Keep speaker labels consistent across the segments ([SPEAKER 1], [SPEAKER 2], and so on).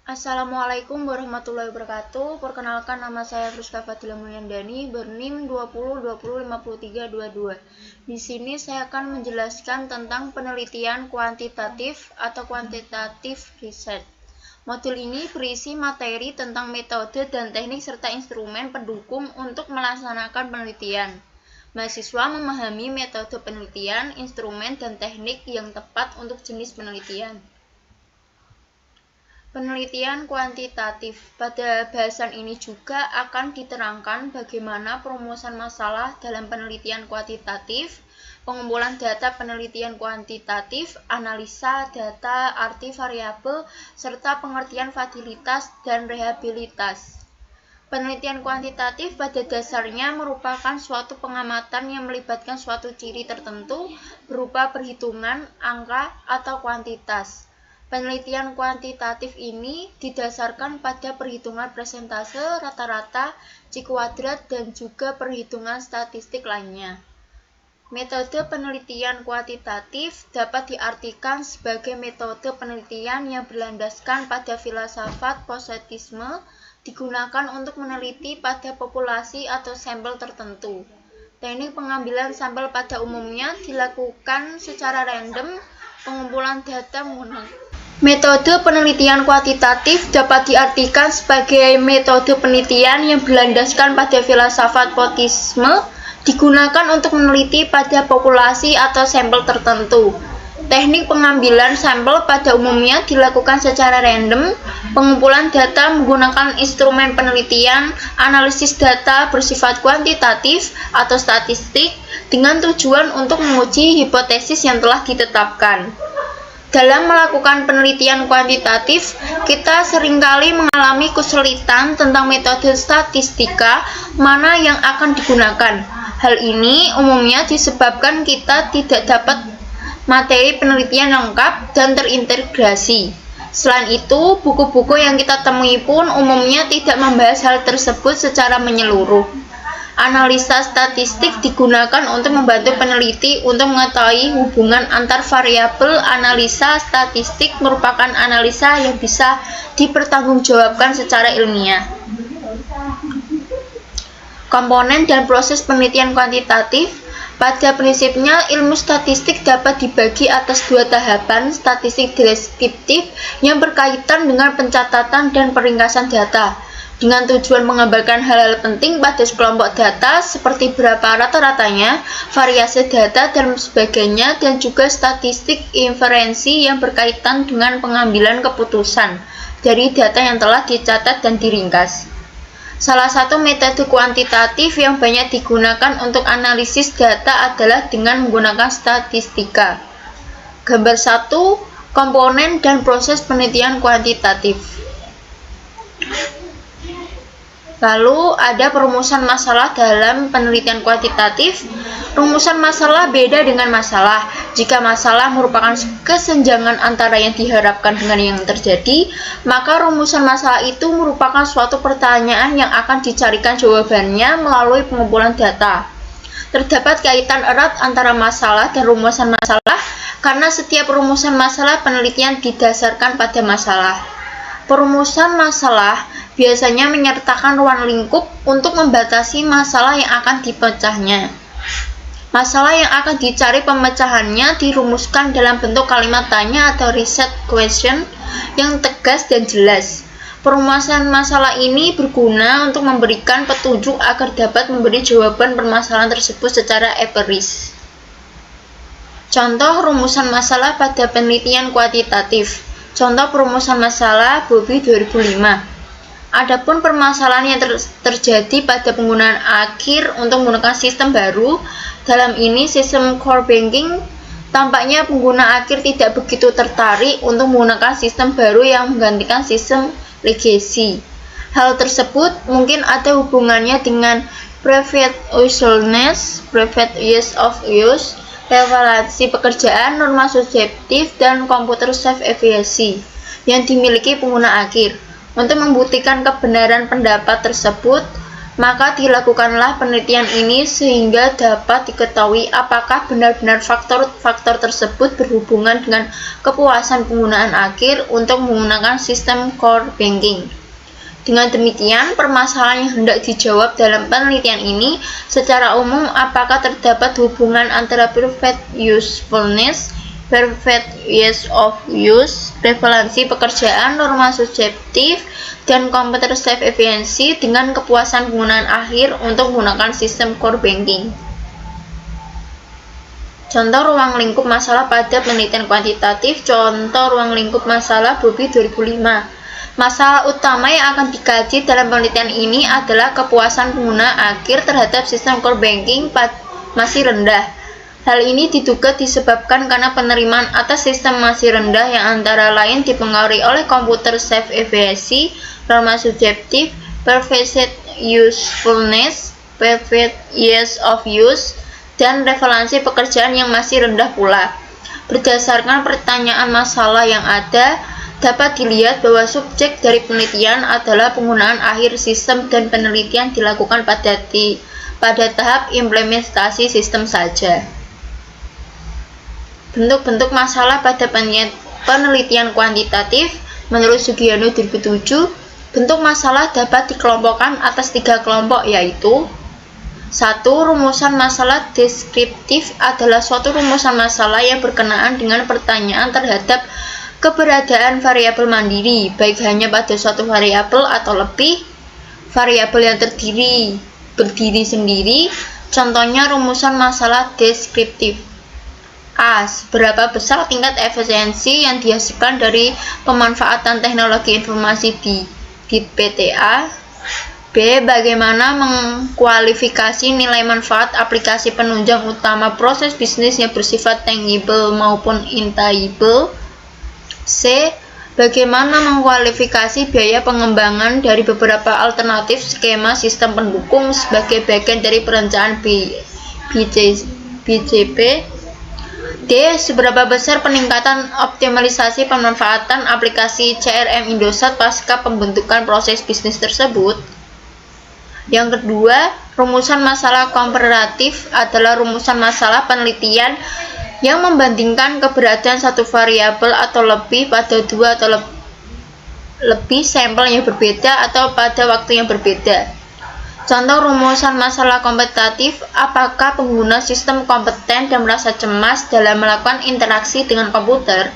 [SPEAKER 1] Assalamualaikum warahmatullahi wabarakatuh. Perkenalkan, nama saya Friska Fadila Mulyandani, berNIM 2020505322. Di sini saya akan menjelaskan tentang penelitian kuantitatif atau quantitative research. Modul ini berisi materi tentang metode dan teknik serta instrumen pendukung untuk melaksanakan penelitian. Mahasiswa memahami metode penelitian, instrumen, dan teknik yang tepat untuk jenis penelitian. Penelitian kuantitatif. Pada bahasan ini juga akan diterangkan bagaimana perumusan masalah dalam penelitian kuantitatif, pengumpulan data penelitian kuantitatif, analisa data, arti variabel, serta pengertian fasilitas dan rehabilitas. Penelitian kuantitatif pada dasarnya merupakan suatu pengamatan yang melibatkan suatu ciri tertentu berupa perhitungan, angka, atau kuantitas. Penelitian kuantitatif ini didasarkan pada perhitungan persentase, rata-rata, C-kuadrat, dan juga perhitungan statistik lainnya. Metode penelitian kuantitatif dapat diartikan sebagai metode penelitian yang berlandaskan pada filsafat positisme, digunakan untuk meneliti pada populasi atau sampel tertentu. Teknik pengambilan sampel pada umumnya dilakukan secara random. Pengumpulan data menggunakan metode penelitian kuantitatif dapat diartikan sebagai metode penelitian yang berlandaskan pada filsafat positisme, digunakan untuk meneliti pada populasi atau sampel tertentu. Teknik pengambilan sampel pada umumnya dilakukan secara random. Pengumpulan data menggunakan instrumen penelitian, analisis data bersifat kuantitatif atau statistik dengan tujuan untuk menguji hipotesis yang telah ditetapkan. Dalam melakukan penelitian kuantitatif, kita seringkali mengalami kesulitan tentang metode statistika mana yang akan digunakan. Hal ini umumnya disebabkan kita tidak dapat materi penelitian lengkap dan terintegrasi. Selain itu, buku-buku yang kita temui pun umumnya tidak membahas hal tersebut secara menyeluruh. Analisa statistik digunakan untuk membantu peneliti untuk mengetahui hubungan antar variabel. Analisa statistik merupakan analisa yang bisa dipertanggungjawabkan secara ilmiah. Komponen dan proses penelitian kuantitatif. Pada prinsipnya, ilmu statistik dapat dibagi atas dua tahapan: statistik deskriptif yang berkaitan dengan pencatatan dan peringkasan data, dengan tujuan menggambarkan hal-hal penting pada sekelompok data seperti berapa rata-ratanya, variasi data, dan sebagainya, dan juga statistik inferensi yang berkaitan dengan pengambilan keputusan dari data yang telah dicatat dan diringkas. Salah satu metode kuantitatif yang banyak digunakan untuk analisis data adalah dengan menggunakan statistika. Gambar 1. Komponen dan proses penelitian kuantitatif. Lalu ada perumusan masalah dalam penelitian kuantitatif. Rumusan masalah beda dengan masalah. Jika masalah merupakan kesenjangan antara yang diharapkan dengan yang terjadi, maka rumusan masalah itu merupakan suatu pertanyaan yang akan dicarikan jawabannya melalui pengumpulan data. Terdapat kaitan erat antara masalah dan rumusan masalah karena setiap rumusan masalah penelitian didasarkan pada masalah. Perumusan masalah biasanya menyertakan ruang lingkup untuk membatasi masalah yang akan dipecahnya. Masalah yang akan dicari pemecahannya dirumuskan dalam bentuk kalimat tanya atau reset question yang tegas dan jelas. Perumusan masalah ini berguna untuk memberikan petunjuk agar dapat memberi jawaban permasalahan tersebut secara empiris. Contoh rumusan masalah pada penelitian kuantitatif. Contoh perumusan masalah Bobby 2005. Adapun permasalahan yang terjadi pada penggunaan akhir untuk menggunakan sistem baru, dalam ini sistem core banking, tampaknya pengguna akhir tidak begitu tertarik untuk menggunakan sistem baru yang menggantikan sistem legacy. Hal tersebut mungkin ada hubungannya dengan private usefulness, private use of use, evaluasi pekerjaan, norma subjektif, dan computer self-evaluation yang dimiliki pengguna akhir. Untuk membuktikan kebenaran pendapat tersebut, Maka dilakukanlah penelitian ini sehingga dapat diketahui apakah benar-benar faktor-faktor tersebut berhubungan dengan kepuasan penggunaan akhir untuk menggunakan sistem core banking. Dengan demikian, permasalahan yang hendak dijawab dalam penelitian ini secara umum apakah terdapat hubungan antara perfect usefulness, perfect ease of use, prevalensi pekerjaan, norma subjektif, dan komputer self efficiency dengan kepuasan penggunaan akhir untuk menggunakan sistem core banking. Contoh ruang lingkup masalah pada penelitian kuantitatif. Contoh ruang lingkup masalah Bobby 2005. Masalah utama yang akan dikaji dalam penelitian ini adalah kepuasan pengguna akhir terhadap sistem core banking masih rendah. Hal ini diduga disebabkan karena penerimaan atas sistem masih rendah yang antara lain dipengaruhi oleh komputer self efficiency, norma subjektif, perfect usefulness, perfect ease of use, dan prevalensi pekerjaan yang masih rendah pula. Berdasarkan pertanyaan masalah yang ada, dapat dilihat bahwa subjek dari penelitian adalah penggunaan akhir sistem dan penelitian dilakukan pada tahap implementasi sistem saja. Bentuk-bentuk masalah pada penelitian kuantitatif. Menurut Sugiono 2007, bentuk masalah dapat dikelompokkan atas 3 kelompok, yaitu 1. Rumusan masalah deskriptif adalah suatu rumusan masalah yang berkenaan dengan pertanyaan terhadap keberadaan variabel mandiri, baik hanya pada suatu variabel atau lebih variabel yang berdiri sendiri. Contohnya rumusan masalah deskriptif. A. Seberapa besar tingkat efisiensi yang dihasilkan dari pemanfaatan teknologi informasi di PTA? B. Bagaimana mengkualifikasi nilai manfaat aplikasi penunjang utama proses bisnis yang bersifat tangible maupun intangible? C. Bagaimana mengkualifikasi biaya pengembangan dari beberapa alternatif skema sistem pendukung sebagai bagian dari perencanaan BJP? D. Seberapa besar peningkatan optimalisasi pemanfaatan aplikasi CRM Indosat pasca pembentukan proses bisnis tersebut? Yang kedua, rumusan masalah komparatif adalah rumusan masalah penelitian yang membandingkan keberadaan satu variabel atau lebih pada 2 atau lebih sampel yang berbeda atau pada waktu yang berbeda. Contoh rumusan masalah kompetitif, apakah pengguna sistem kompeten dan merasa cemas dalam melakukan interaksi dengan komputer?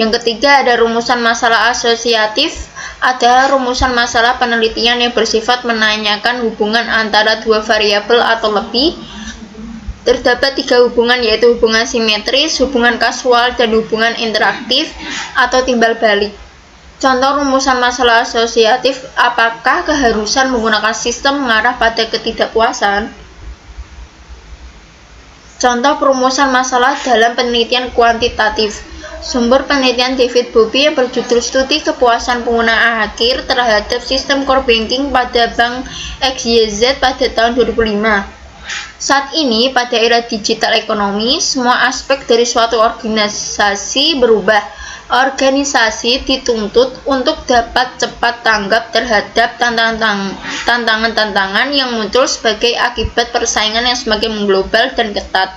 [SPEAKER 1] Yang ketiga ada rumusan masalah asosiatif, adalah rumusan masalah penelitian yang bersifat menanyakan hubungan antara 2 variabel atau lebih. Terdapat 3 hubungan, yaitu hubungan simetris, hubungan kasual, dan hubungan interaktif atau timbal balik. Contoh rumusan masalah asosiatif, apakah keharusan menggunakan sistem mengarah pada ketidakpuasan? Contoh perumusan masalah dalam penelitian kuantitatif. Sumber penelitian David Bobby yang berjudul Studi Kepuasan Pengguna Akhir terhadap Sistem Core Banking pada Bank XYZ pada tahun 2005. Saat ini, pada era digital ekonomi, semua aspek dari suatu organisasi berubah. Organisasi dituntut untuk dapat cepat tanggap terhadap tantangan-tantangan yang muncul sebagai akibat persaingan yang semakin mengglobal dan ketat.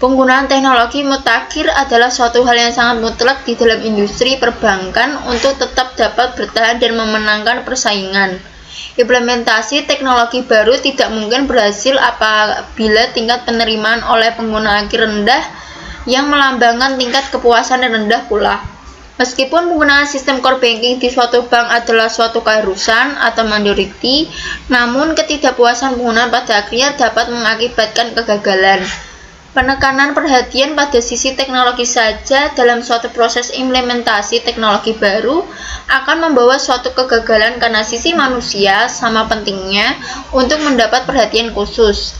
[SPEAKER 1] Penggunaan teknologi mutakhir adalah suatu hal yang sangat mutlak di dalam industri perbankan untuk tetap dapat bertahan dan memenangkan persaingan. Implementasi teknologi baru tidak mungkin berhasil apabila tingkat penerimaan oleh pengguna akhir rendah yang melambangkan tingkat kepuasan yang rendah pula. Meskipun penggunaan sistem core banking di suatu bank adalah suatu keharusan atau majority, namun ketidakpuasan pengguna pada akhirnya dapat mengakibatkan kegagalan. Penekanan perhatian pada sisi teknologi saja dalam suatu proses implementasi teknologi baru akan membawa suatu kegagalan karena sisi manusia sama pentingnya untuk mendapat perhatian khusus.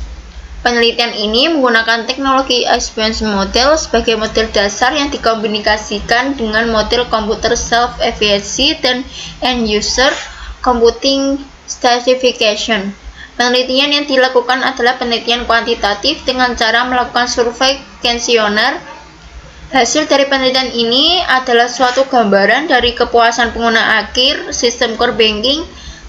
[SPEAKER 1] Penelitian ini menggunakan teknologi experience model sebagai model dasar yang dikombinasikan dengan model komputer self-efficacy dan end-user computing stratification. Penelitian yang dilakukan adalah penelitian kuantitatif dengan cara melakukan survei kuesioner. Hasil dari penelitian ini adalah suatu gambaran dari kepuasan pengguna akhir sistem core banking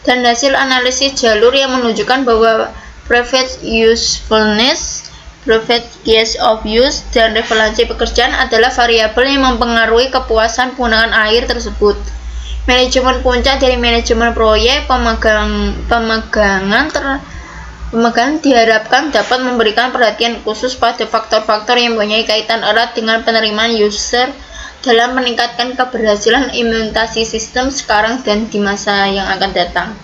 [SPEAKER 1] dan hasil analisis jalur yang menunjukkan bahwa preferred usefulness, preferred case of use, dan revaluasi pekerjaan adalah variabel yang mempengaruhi kepuasan penggunaan air tersebut. Manajemen puncak dari manajemen proyek pemegangan diharapkan dapat memberikan perhatian khusus pada faktor-faktor yang mempunyai kaitan erat dengan penerimaan user dalam meningkatkan keberhasilan implementasi sistem sekarang dan di masa yang akan datang.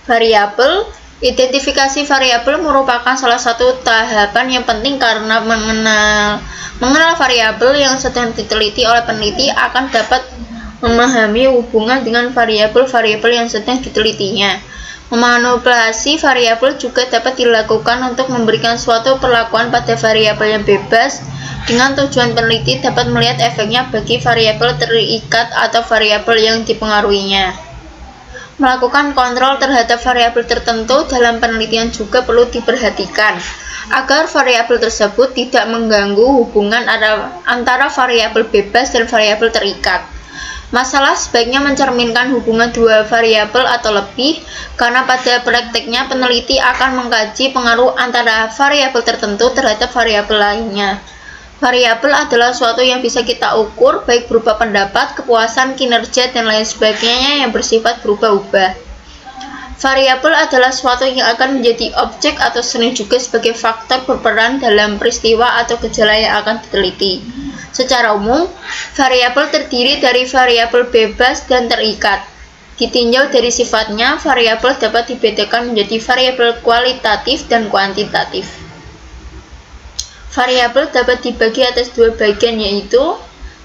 [SPEAKER 1] Variabel. Identifikasi variabel merupakan salah satu tahapan yang penting karena mengenal variabel yang sedang diteliti oleh peneliti akan dapat memahami hubungan dengan variabel-variabel yang sedang ditelitinya. Memanipulasi variabel juga dapat dilakukan untuk memberikan suatu perlakuan pada variabel yang bebas dengan tujuan peneliti dapat melihat efeknya bagi variabel terikat atau variabel yang dipengaruhinya. Melakukan kontrol terhadap variabel tertentu dalam penelitian juga perlu diperhatikan agar variabel tersebut tidak mengganggu hubungan antara variabel bebas dan variabel terikat. Masalah sebaiknya mencerminkan hubungan dua variabel atau lebih, karena pada prakteknya peneliti akan mengkaji pengaruh antara variabel tertentu terhadap variabel lainnya. Variabel adalah suatu yang bisa kita ukur, baik berupa pendapat, kepuasan, kinerja, dan lain sebagainya yang bersifat berubah-ubah. Variabel adalah suatu yang akan menjadi objek atau sering juga sebagai faktor berperan dalam peristiwa atau gejala yang akan diteliti. Secara umum, variabel terdiri dari variabel bebas dan terikat. Ditinjau dari sifatnya, variabel dapat dibedakan menjadi variabel kualitatif dan kuantitatif. Variabel dapat dibagi atas dua bagian, yaitu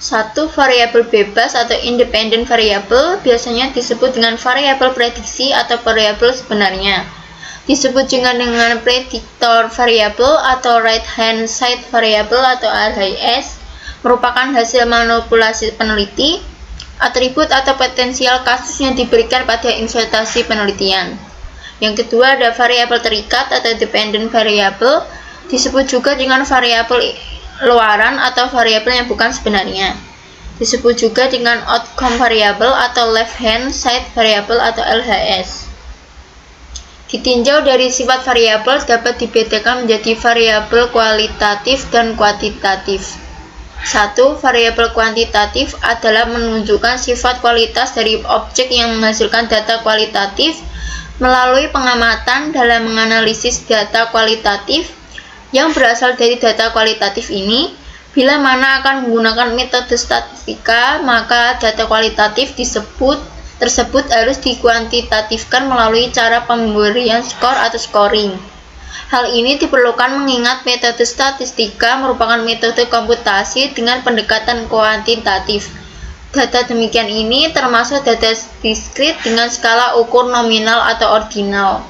[SPEAKER 1] 1. Variabel bebas atau independent variable, biasanya disebut dengan variabel prediksi atau variabel sebenarnya. Disebut juga dengan predictor variable atau right hand side variable atau RHS, merupakan hasil manipulasi peneliti, atribut atau potensial kasus yang diberikan pada investasi penelitian. Yang kedua ada variabel terikat atau dependent variable, disebut juga dengan variabel luaran atau variabel yang bukan sebenarnya. Disebut juga dengan outcome variable atau left hand side variable atau LHS. Ditinjau dari sifat variabel dapat dibedakan menjadi variabel kualitatif dan kuantitatif. 1. Variabel kuantitatif adalah menunjukkan sifat kualitas dari objek yang menghasilkan data kualitatif melalui pengamatan dalam menganalisis data kualitatif yang berasal dari data kualitatif ini. Bila mana akan menggunakan metode statistika, maka data kualitatif tersebut harus dikuantitatifkan melalui cara pemberian skor atau scoring. Hal ini diperlukan mengingat metode statistika merupakan metode komputasi dengan pendekatan kuantitatif. Data demikian ini termasuk data diskrit dengan skala ukur nominal atau ordinal.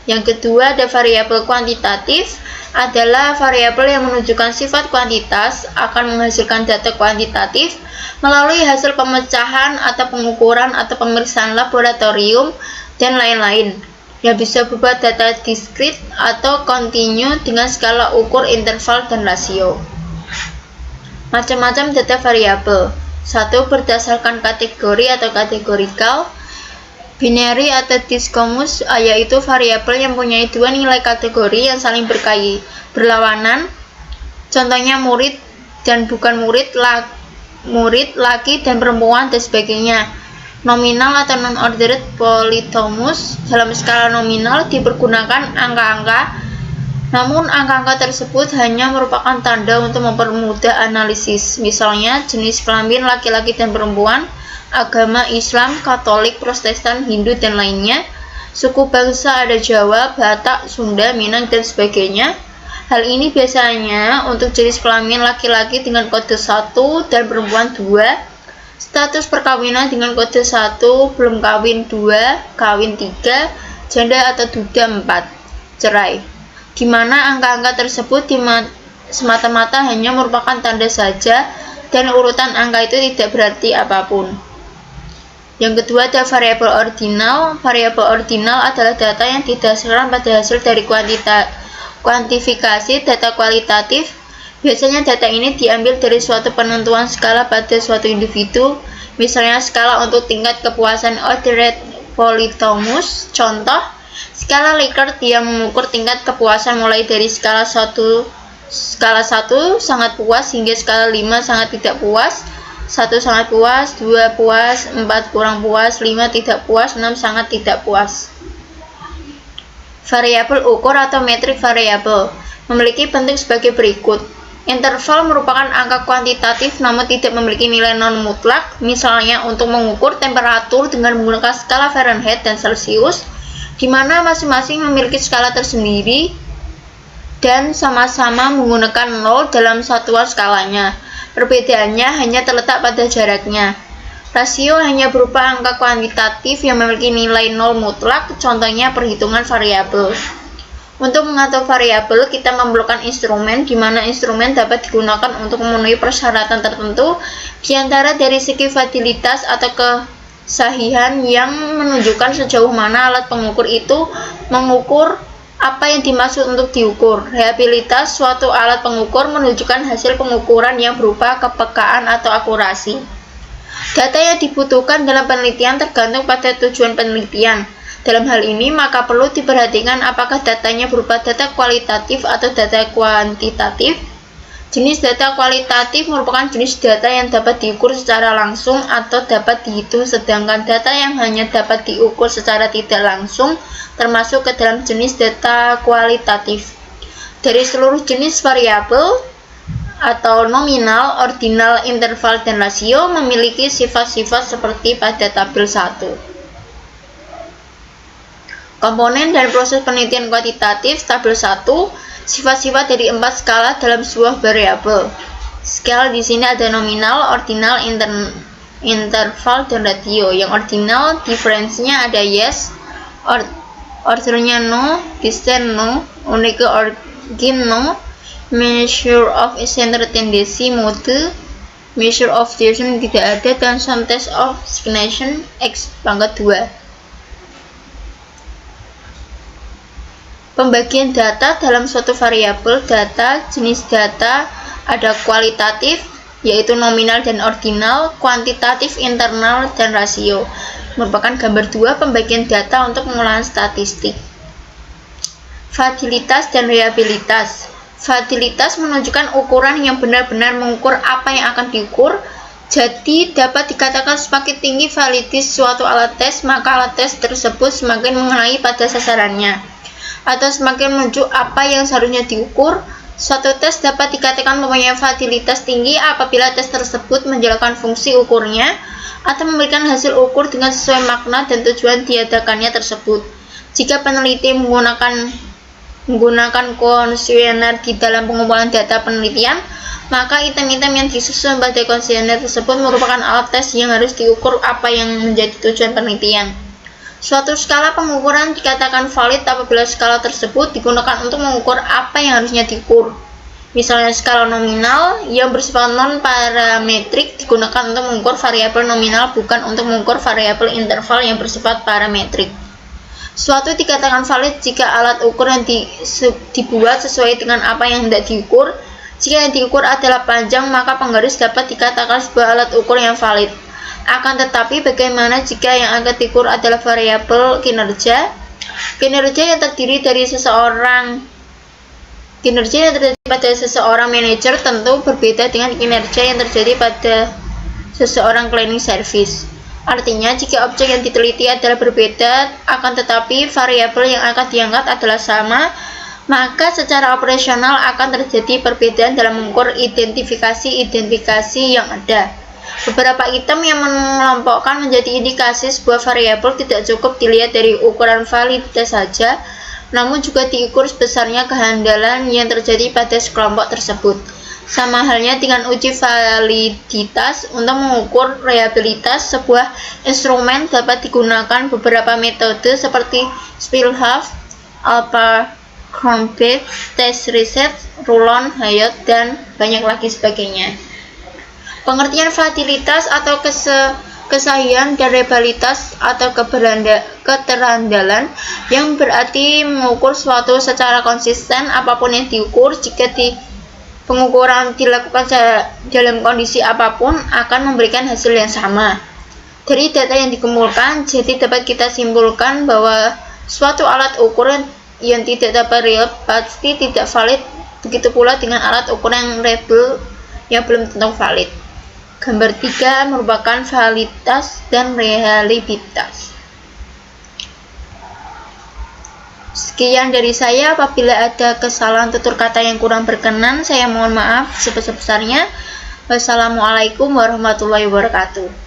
[SPEAKER 1] Yang kedua ada variabel kuantitatif, adalah variabel yang menunjukkan sifat kuantitas akan menghasilkan data kuantitatif melalui hasil pemecahan atau pengukuran atau pemeriksaan laboratorium dan lain-lain, yang bisa berupa data diskrit atau kontinu dengan skala ukur interval dan rasio. Macam-macam data variabel. 1. Berdasarkan kategori atau kategorikal. Binary atau discomus, yaitu variabel yang mempunyai dua nilai kategori yang saling berlawanan. Contohnya murid dan bukan murid, laki dan perempuan, dan sebagainya. Nominal atau non-ordered polytomous, dalam skala nominal dipergunakan angka-angka, namun angka-angka tersebut hanya merupakan tanda untuk mempermudah analisis. Misalnya jenis kelamin laki-laki dan perempuan, agama Islam, Katolik, Protestan, Hindu, dan lainnya. Suku bangsa ada Jawa, Batak, Sunda, Minang, dan sebagainya. Hal ini biasanya untuk jenis kelamin laki-laki dengan kode 1 dan perempuan 2, status perkawinan dengan kode 1, belum kawin 2, kawin 3, janda atau duda 4, cerai. Di mana angka-angka tersebut semata-mata hanya merupakan tanda saja dan urutan angka itu tidak berarti apapun. Yang kedua ada variabel ordinal. Variabel ordinal adalah data yang didasarkan pada hasil dari kuantifikasi data kualitatif. Biasanya data ini diambil dari suatu penentuan skala pada suatu individu Misalnya skala untuk tingkat kepuasan Oderet Polythomus. Contoh, skala Likert yang mengukur tingkat kepuasan mulai dari skala 1 sangat puas hingga skala 5 sangat tidak puas, 1 sangat puas, 2 puas, 4 kurang puas, 5 tidak puas, 6 sangat tidak puas. Variabel ukur atau metrik variabel memiliki bentuk sebagai berikut. Interval merupakan angka kuantitatif namun tidak memiliki nilai non mutlak. Misalnya untuk mengukur temperatur dengan menggunakan skala Fahrenheit dan Celcius, di mana masing-masing memiliki skala tersendiri dan sama-sama menggunakan 0 dalam satuan skalanya. Perbedaannya hanya terletak pada jaraknya. Rasio hanya berupa angka kuantitatif yang memiliki nilai 0 mutlak, contohnya perhitungan variabel. Untuk mengatur variabel, kita memerlukan instrumen, di mana instrumen dapat digunakan untuk memenuhi persyaratan tertentu, di antara dari segi fatalitas atau kesahihan yang menunjukkan sejauh mana alat pengukur itu mengukur apa yang dimaksud untuk diukur. Reliabilitas suatu alat pengukur menunjukkan hasil pengukuran yang berupa kepekaan atau akurasi. Data yang dibutuhkan dalam penelitian tergantung pada tujuan penelitian. Dalam hal ini, maka perlu diperhatikan apakah datanya berupa data kualitatif atau data kuantitatif. Jenis data kualitatif merupakan jenis data yang dapat diukur secara langsung atau dapat dihitung, sedangkan data yang hanya dapat diukur secara tidak langsung termasuk ke dalam jenis data kualitatif. Dari seluruh jenis variabel atau nominal, ordinal, interval, dan rasio memiliki sifat-sifat seperti pada tabel 1. Komponen dan proses penelitian kuantitatif. Tabel 1, sifat-sifat dari 4 skala dalam sebuah variabel. Skala di sini ada nominal, ordinal, interval, dan ratio. Yang ordinal diferensinya ada yes, ordernya no, distance no, unique origin no, measure of center tendency mode, measure of direction tidak ada, dan some test of explanation x pangkat 2. Pembagian data dalam suatu variabel. Data, jenis data ada kualitatif, yaitu nominal dan ordinal, kuantitatif, internal, dan rasio. Merupakan gambar 2 pembagian data untuk pengolahan statistik. Fatalitas dan reliabilitas. Fatalitas menunjukkan ukuran yang benar-benar mengukur apa yang akan diukur. Jadi dapat dikatakan semakin tinggi validitas suatu alat tes, maka alat tes tersebut semakin mengenai pada sasarannya, atau semakin menunjuk apa yang seharusnya diukur. Suatu tes dapat dikatakan mempunyai fatalitas tinggi apabila tes tersebut menjalankan fungsi ukurnya atau memberikan hasil ukur dengan sesuai makna dan tujuan diadakannya tersebut. Jika peneliti menggunakan kuesioner di dalam pengumpulan data penelitian, maka item-item yang disusun pada kuesioner tersebut merupakan alat tes yang harus diukur apa yang menjadi tujuan penelitian. Suatu skala pengukuran dikatakan valid apabila skala tersebut digunakan untuk mengukur apa yang harusnya diukur. Misalnya skala nominal yang bersifat non-parametrik digunakan untuk mengukur variabel nominal, bukan untuk mengukur variabel interval yang bersifat parametrik. Suatu dikatakan valid jika alat ukur yang dibuat sesuai dengan apa yang hendak diukur. Jika yang diukur adalah panjang, maka penggaris dapat dikatakan sebuah alat ukur yang valid. Akan tetapi, bagaimana jika yang akan diukur adalah variabel kinerja? Kinerja yang terdiri pada seseorang manajer tentu berbeda dengan kinerja yang terjadi pada seseorang cleaning service. Artinya, jika objek yang diteliti adalah berbeda, akan tetapi variabel yang akan diangkat adalah sama, maka secara operasional akan terjadi perbedaan dalam mengukur identifikasi yang ada. Beberapa item yang mengelompokkan menjadi indikasi sebuah variabel tidak cukup dilihat dari ukuran validitas saja, namun juga diukur sebesarnya kehandalan yang terjadi pada sekelompok tersebut. Sama halnya dengan uji validitas. Untuk mengukur reliabilitas sebuah instrumen dapat digunakan beberapa metode seperti Spielhaft, Abercrombie, Test Reset, Rulon, Hayot, dan banyak lagi sebagainya. Pengertian fatalitas atau kesahihan dan reliabilitas atau keterandalan yang berarti mengukur suatu secara konsisten apapun yang diukur. Jika Pengukuran dilakukan dalam kondisi apapun akan memberikan hasil yang sama. Dari data yang dikumpulkan, jadi dapat kita simpulkan bahwa suatu alat ukur yang tidak dapat real pasti tidak valid, begitu pula dengan alat ukur yang reliable yang belum tentu valid. Gambar 3 merupakan validitas dan reliabilitas. Sekian dari saya. Apabila ada kesalahan tutur kata yang kurang berkenan, saya mohon maaf sebesar-besarnya. Wassalamualaikum warahmatullahi wabarakatuh.